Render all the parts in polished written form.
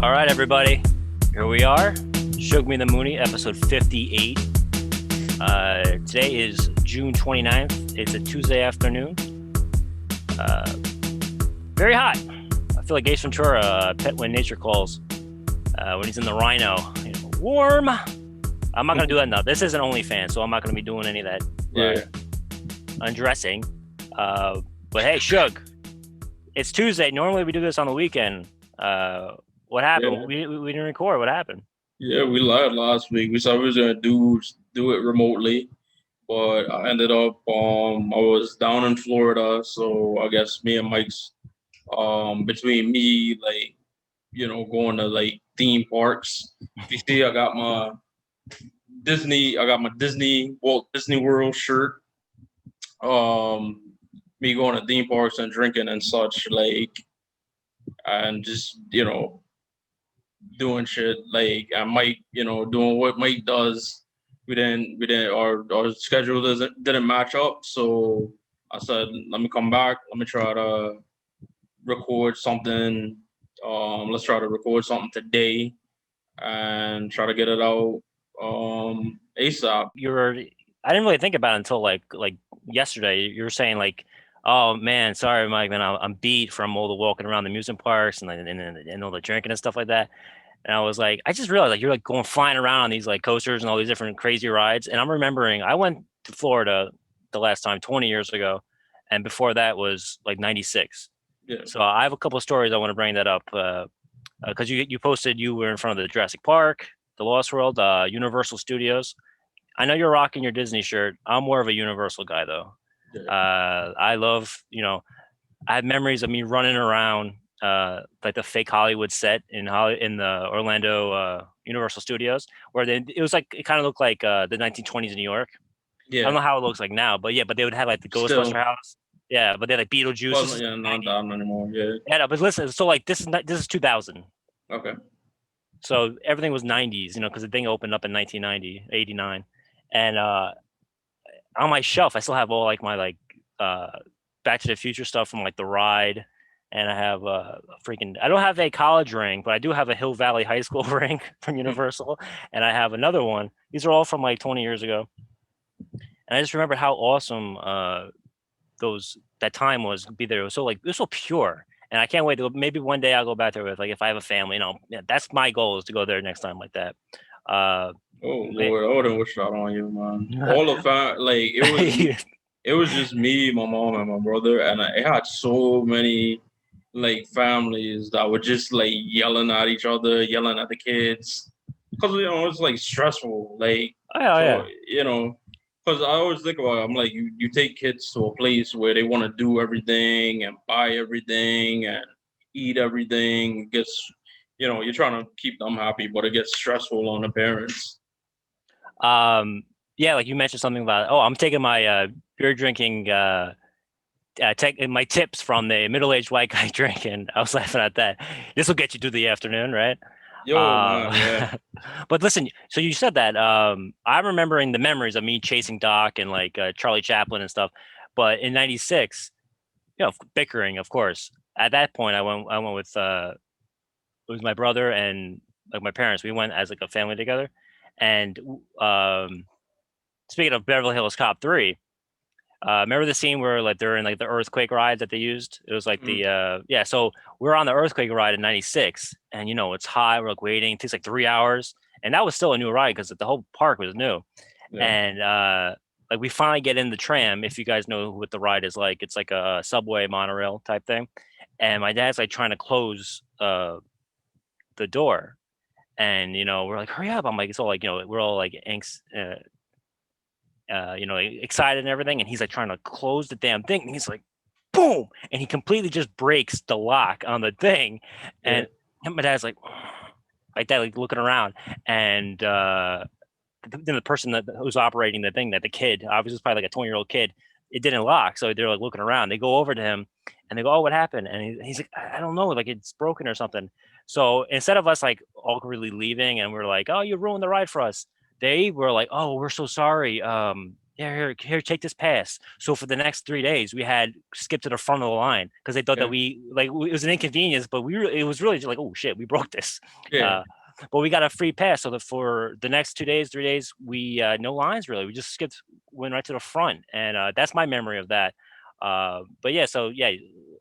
All right, everybody. Here we are. Suge Me the Mooney, episode 58. Today is June 29th. It's a Tuesday afternoon. Very hot. I feel like Ace Ventura, Pet When Nature Calls, when he's in the Rhino. Warm. I'm not going to do that now. This isn't OnlyFans, so I'm not going to be doing any of that undressing. But hey, Suge, it's Tuesday. Normally we do this on the weekend. What happened? We didn't record. What happened? Yeah, we lied last week. We said we was gonna do it remotely, but I ended up I was down in Florida, so I guess me and Mike's between me going to like theme parks. If you see, I got my Disney Walt Disney World shirt. Me going to theme parks and drinking and such, and just doing shit like I Mike, doing what Mike does. Our schedule didn't match up. So I said, let me come back. Let me try to record something. Let's try to record something today and try to get it out ASAP. I didn't really think about it until like yesterday. You were saying like, oh man, sorry, Mike, man, I'm beat from all the walking around the amusement parks and all the drinking and stuff like that. And I was like, I just realized like you're like going flying around on these like coasters and all these different crazy rides. And I'm remembering I went to Florida the last time 20 years ago, and before that was like 96. Yeah. So I have a couple of stories I want to bring that up because you posted you were in front of the Jurassic Park, the Lost World, Universal Studios. I know you're rocking your Disney shirt. I'm more of a Universal guy though. Yeah. I love, I have memories of me running around like the fake Hollywood set in the Orlando Universal Studios, where it was like it kind of looked like the 1920s in New York. Yeah. I don't know how it looks like now, but they would have like the Ghostbuster house. Yeah, but they had like Beetlejuice. Well, not that anymore. Yeah. Yeah, no, but listen, so like this is 2000. Okay. So everything was 90s, because the thing opened up in 1990, 89, and on my shelf I still have all like my Back to the Future stuff from like the ride. And I have I don't have a college ring, but I do have a Hill Valley High School ring from Universal. And I have another one. These are all from like 20 years ago. And I just remember how awesome that time was to be there. It was so pure. And I can't wait to maybe one day I'll go back there with if I have a family, that's my goal is to go there next time like that. Oh Lord, I wouldn't wish that on you, man. All of that, it was just me, my mom, and my brother, and I had so many families that were just yelling at each other, yelling at the kids, because it's stressful. Because I always think about it, I'm like, you take kids to a place where they want to do everything and buy everything and eat everything. It gets, you're trying to keep them happy, but it gets stressful on the parents. Yeah, like you mentioned something about, I'm taking my beer drinking my tips from the middle-aged white guy drinking. I was laughing at that. This will get you through the afternoon, right? Man, yeah. But listen, so you said that. I'm remembering the memories of me chasing Doc and Charlie Chaplin and stuff. But in '96, bickering, of course. At that point, I went with it was my brother and my parents. We went as a family together. And speaking of Beverly Hills Cop 3. Remember the scene where they're in the earthquake ride that they used? It was so we're on the earthquake ride in '96, and it's hot. We're waiting. It takes 3 hours, and that was still a new ride because the whole park was new. Yeah. And we finally get in the tram. If you guys know what the ride is like, it's like a subway monorail type thing. And my dad's trying to close the door, and we're like, hurry up! I'm like, it's all we're all excited and everything, and he's trying to close the damn thing, and he's like, boom, and he completely just breaks the lock on the thing, and my dad's like that, looking around, and then the person that who's operating the thing, that the kid, obviously it's probably a 20-year-old kid, it didn't lock, so they're looking around. They go over to him, and they go, "Oh, what happened?" And he's like, "I don't know, it's broken or something." So instead of us awkwardly leaving, and we're like, "Oh, you ruined the ride for us," they were like, "Oh, we're so sorry. here, take this pass. So for the next 3 days, we had skipped to the front of the line because they thought that Yeah. it was an inconvenience, but it was really just like, oh shit, we broke this. Yeah. But we got a free pass. So for the next 2 days, 3 days, we no lines really. We just went right to the front, and that's my memory of that. But yeah, so yeah.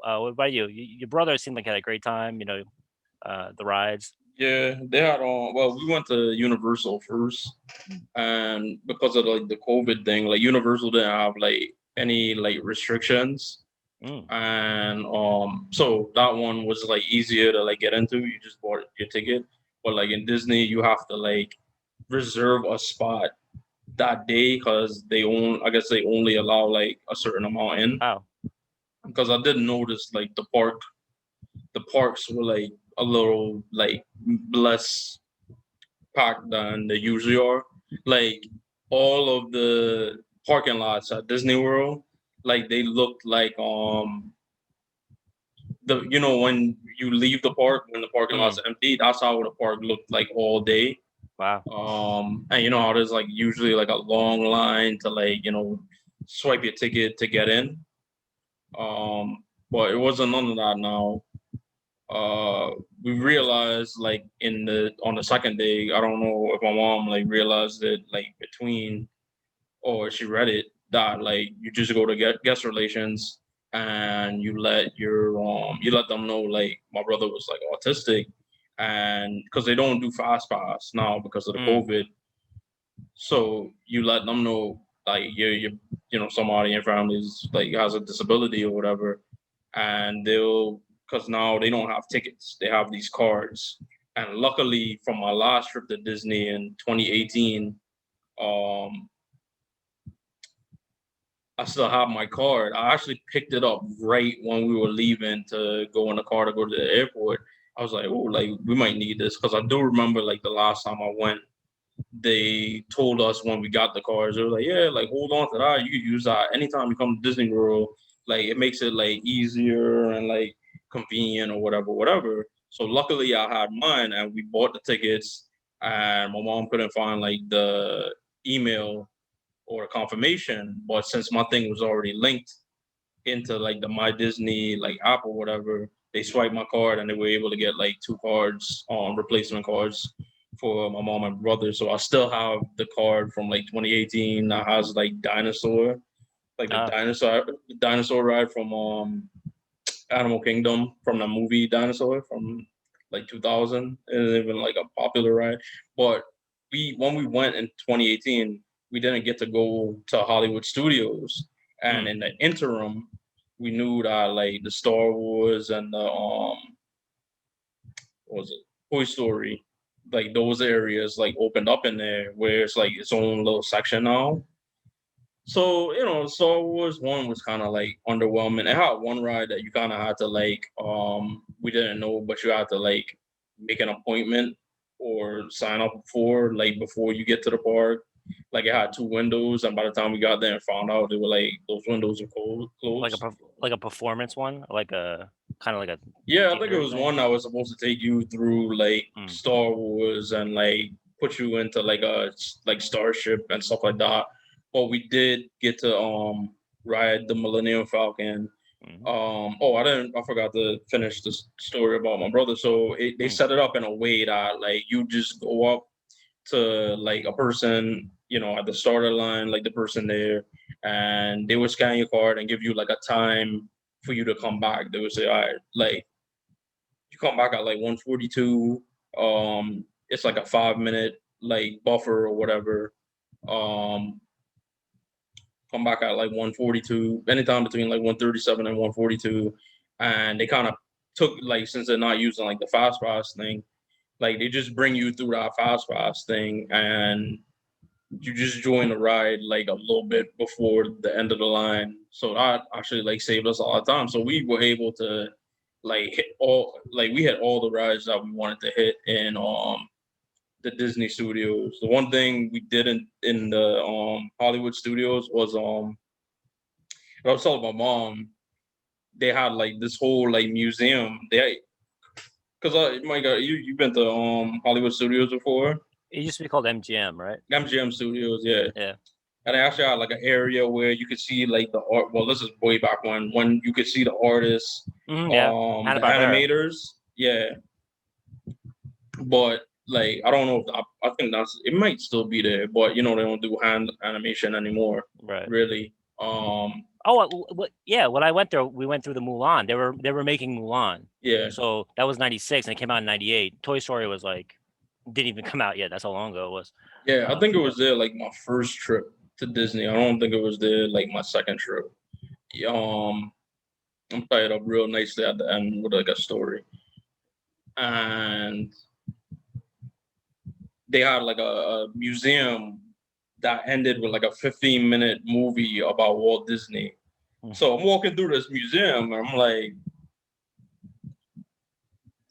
What about you? Your brother seemed like he had a great time. The rides. Yeah, they had well, we went to Universal first, and because of like the COVID thing, like Universal didn't have like any like restrictions, Mm. and so that one was like easier to like get into. You just bought your ticket, but like in Disney, you have to like reserve a spot that day because I guess they only allow like a certain amount in. Oh. Because I did notice like the parks were like a little like less packed than they usually are. Like all of the parking lots at Disney World, like they looked like when you leave the park when the parking lot's Mm. empty, that's how the park looked like all day. Wow. And you know how there's like usually like a long line to like, swipe your ticket to get in. But it wasn't none of that now. We realized like on the second day, I don't know if my mom like realized that like between or she read it that like you just go to get guest relations and you let them know like my brother was like autistic, and because they don't do fast pass now because of the Mm. COVID, so you let them know like somebody in your family is like has a disability or whatever, and they'll because now they don't have tickets, they have these cards. And luckily, from my last trip to Disney in 2018, um, I still have my card. I actually picked it up right when we were leaving to go in the car to go to the airport. I was like, oh, like we might need this because I do remember like the last time I went, they told us when we got the cars, they were like, yeah, like hold on to that. You could use that anytime you come to Disney World. Like it makes it like easier and like convenient or whatever. So luckily I had mine and we bought the tickets, and my mom couldn't find like the email or confirmation. But since my thing was already linked into like the My Disney like app or whatever, they swiped my card and they were able to get like two cards replacement cards for my mom and brother. So I still have the card from like 2018 that has like dinosaur, like Uh, the dinosaur ride from Animal Kingdom, from the movie Dinosaur from like 2000. It isn't even like a popular ride. But when we went in 2018, we didn't get to go to Hollywood Studios. And mm. in the interim, we knew that like the Star Wars and the what was it, Toy Story, like those areas like opened up in there where it's like its own little section now. So, Star Wars one was kind of like underwhelming. It had one ride that you kind of had to like, we didn't know, but you had to like make an appointment or sign up before you get to the park. Like it had two windows, and by the time we got there and found out, they were like those windows were Like closed. like a performance one, like a kind of like a Yeah, I think it theater was thing. one that was supposed to take you through like Mm. Star Wars and like put you into like a like starship and stuff like that. But we did get to ride the Millennium Falcon. Mm. I forgot to finish the story about my brother. So they Mm. set it up in a way that like you just go up to like a person, at the starter line, like the person there, and they would scan your card and give you like a time for you to come back. They would say, all right, like you come back at like 1:42. It's like a 5 minute like buffer or whatever. Um, come back at like 1:42, anytime between like 1:37 and 1:42, and they kind of took like since they're not using like the fast pass thing, like they just bring you through that fast pass thing, and you just join the ride like a little bit before the end of the line. So that actually like saved us a lot of time. So we were able to like we had all the rides that we wanted to hit in the Disney studios. The one thing we didn't in the Hollywood studios was I was telling my mom, they had like this whole like museum. Because my God, you've been to Hollywood studios before? It used to be called MGM, right? MGM Studios, yeah. Yeah. and they actually had like an area where you could see like the art. Well, this is way back when you could see the artists, Yeah, the Hanna-Barbera. animators. Yeah, but like I don't know if I think that's it might still be there, but you know they don't do hand animation anymore, Right. really. Yeah. When I went there, we went through the Mulan. They were making Mulan. Yeah, So that was 96 and it came out in 98. Toy Story was like didn't even come out yet. That's how long ago it was. yeah. I think it was there like my first trip to Disney. I don't think it was there like my second trip. Um, I'm tied up real nicely at the end with like a story, and they had like a museum that ended with like a 15-minute movie about Walt Disney. So I'm walking through this museum and I'm like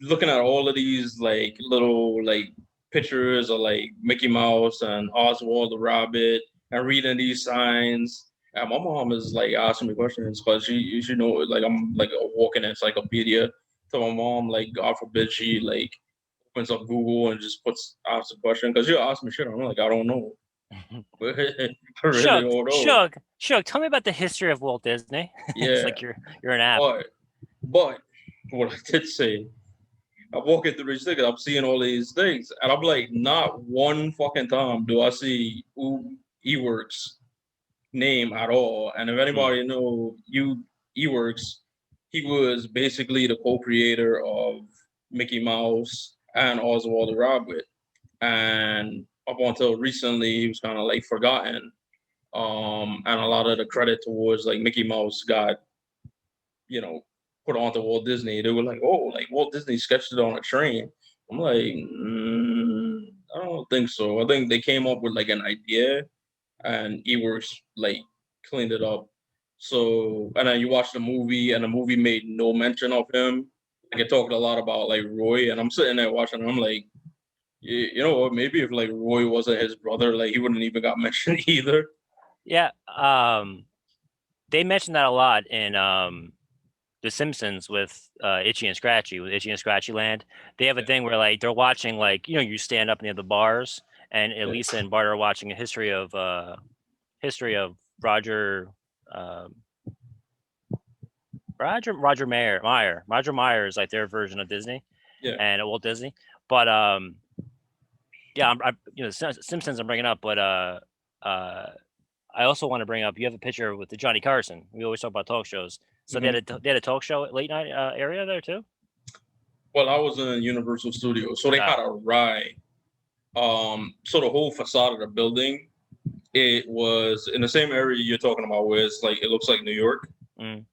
looking at all of these like little like pictures of like Mickey Mouse and Oswald the Rabbit and reading these signs. And my mom is like asking me questions because she know like I'm like a walking encyclopedia. So my mom like God forbid she like opens up Google and just asks a question because she'll ask me shit. I'm like I don't know. I really Shug, don't know. Shug, Shug. Tell me about the history of Walt Disney. It's Yeah, like you're an app. but what I did say, I'm walking through these things, I'm seeing all these things, and I'm like, not one fucking time do I see Eworks name at all. And if Hmm. anybody know you Eworks, he was basically the co-creator of Mickey Mouse and Oswald the Rabbit. And up until recently, he was kind of like forgotten. And a lot of the credit towards like Mickey Mouse got, you know, put onto Walt Disney. They were like, oh, like Walt Disney sketched it on a train. I'm like, I don't think so. I think they came up with like an idea and Eworks like cleaned it up. So, and then you watch the movie and the movie made no mention of him. Like it talked a lot about like Roy, and I'm sitting there watching and I'm like, you know what, maybe if like Roy wasn't his brother, like he wouldn't even got mentioned either. Yeah. They mentioned that a lot in The Simpsons with Itchy and Scratchy, with Itchy and Scratchy Land. They have a thing where like they're watching like you stand up near the bars, and Yeah. Elisa and Bart are watching a history of Roger. Um, Roger Meyer is like their version of Disney Yeah. and Walt Disney. But yeah, Simpsons I'm bringing up, but I also want to bring up you have a picture with the Johnny Carson. We always talk about talk shows, so Mhm. they had a talk show at late night area there too. Well, I was in Universal Studios, so they had a ride. So the whole facade of the building, it was in the same area you're talking about, where it's like it looks like New York. Mm.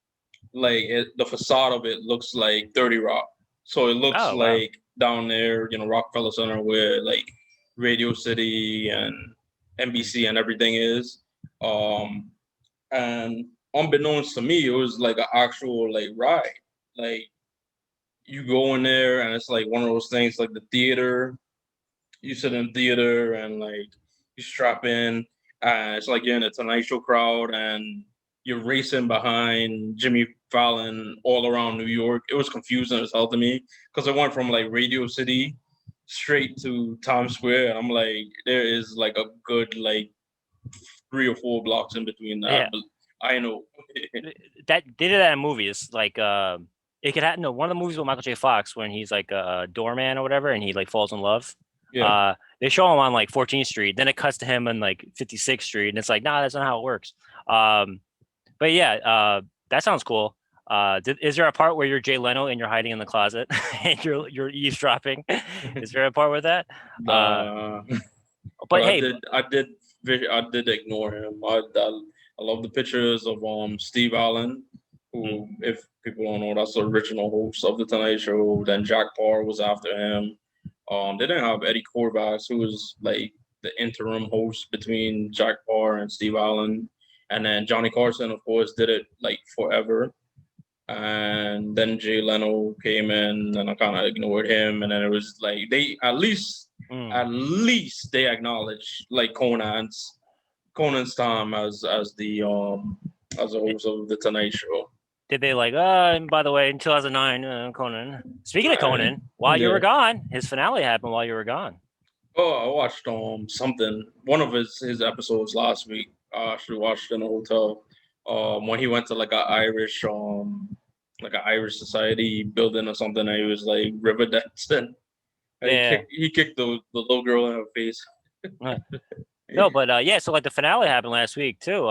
Like the facade of it looks like 30 Rock. So it looks Oh wow, like down there, Rockefeller Center, where like Radio City and NBC and everything is. Um, and unbeknownst to me, it was like an actual like ride. Like you go in there and it's like one of those things like the theater. You sit in theater and like you strap in. It's like you're in a Tonight Show crowd and you're racing behind Jimmy Fallon all around New York. It was confusing as hell to me because I went from like Radio City straight to Times Square, and I'm like, there is like a good like 3 or 4 blocks in between that. yeah, But I know, that they did that in movies. Like it could happen. No, one of the movies with Michael J. Fox when he's like a doorman or whatever, and he like falls in love. yeah, They show him on like 14th Street, then it cuts to him on like 56th Street, and it's like, nah, that's not how it works. Um, but yeah, that sounds cool. Is there a part where you're Jay Leno and you're hiding in the closet and you're eavesdropping? Is there a part with that? Uh, nah. But but hey, I did ignore him. I love the pictures of Steve Allen, mm, who, if people don't know, that's the original host of the Tonight Show. Then Jack Parr was after him. They didn't have Eddie Corbax, who was like the interim host between Jack Parr and Steve Allen, and then Johnny Carson, of course, did it like forever. And then Jay Leno came in, and I kind of ignored him. And then it was like they mm. at least they acknowledged like Conan's time as the host of the Tonight Show. Did they like, and by the way, in 2009, Conan. Speaking of Right. Conan, while you Yeah. were gone, his finale happened while you were gone. Oh, I watched something, one of his episodes last week. I actually watched in a hotel. When he went to like an Irish society building or something, and he was like river dancing, and Yeah. he kicked the little girl in her face. Uh, No, but yeah, so like the finale happened last week too.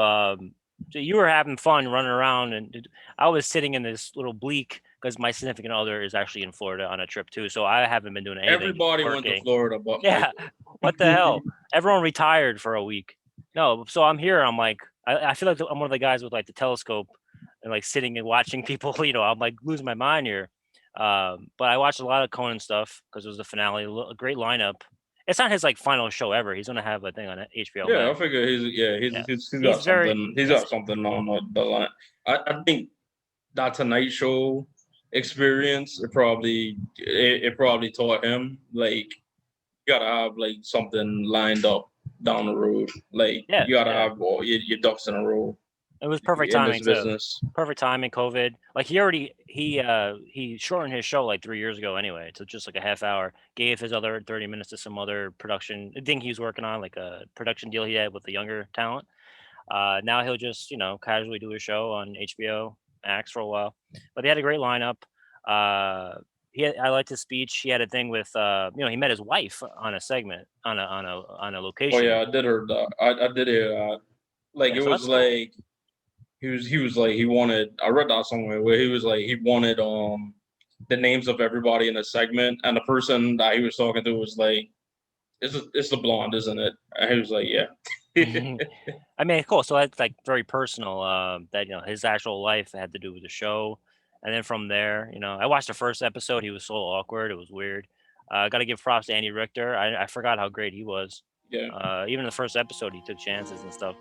So you were having fun running around, and I was sitting in this little bleak because my significant other is actually in Florida on a trip too. So I haven't been doing anything, just Everybody went to working. Florida but Yeah, Michael. what the hell? Everyone retired for a week. No, so I'm here. I'm like, I feel like I'm one of the guys with like the telescope and like sitting and watching people. I'm like losing my mind here. But I watched a lot of Conan stuff because it was the finale. A great lineup. It's not his like final show ever. He's gonna have a thing on HBO Yeah, I Max. figure Yeah, he's he's got very. something. He's It's got something on the line. I think that Tonight Show experience it probably taught him like you gotta have like something lined up down the road. Like yeah, you gotta yeah. have all your ducks in a row It was if perfect you're in timing this too. business. Perfect timing. COVID. Like he shortened his show like 3 years ago anyway to just like a half hour. Gave his other 30 minutes to some other production thing he was working on, like a production deal he had with the younger talent. Now he'll just casually do a show on HBO Max for a while. But they had a great lineup. I liked his speech. He had a thing with he met his wife on a segment on a Oh location. yeah, I did hear that. I did hear that. Like Yeah, it so was that's cool. like he was like he wanted. I read that somewhere where he was like he wanted the names of everybody in the segment, and the person that he was talking to was like, it's the blonde, isn't it?" And he was like, "Yeah." I mean, cool. So that's like very personal. That his actual life had to do with the show, and then from there, I watched the first episode. He was so awkward. It was weird. Got to give props to Andy Richter. I forgot how great he was. Yeah. Even in the first episode, he took chances and stuff.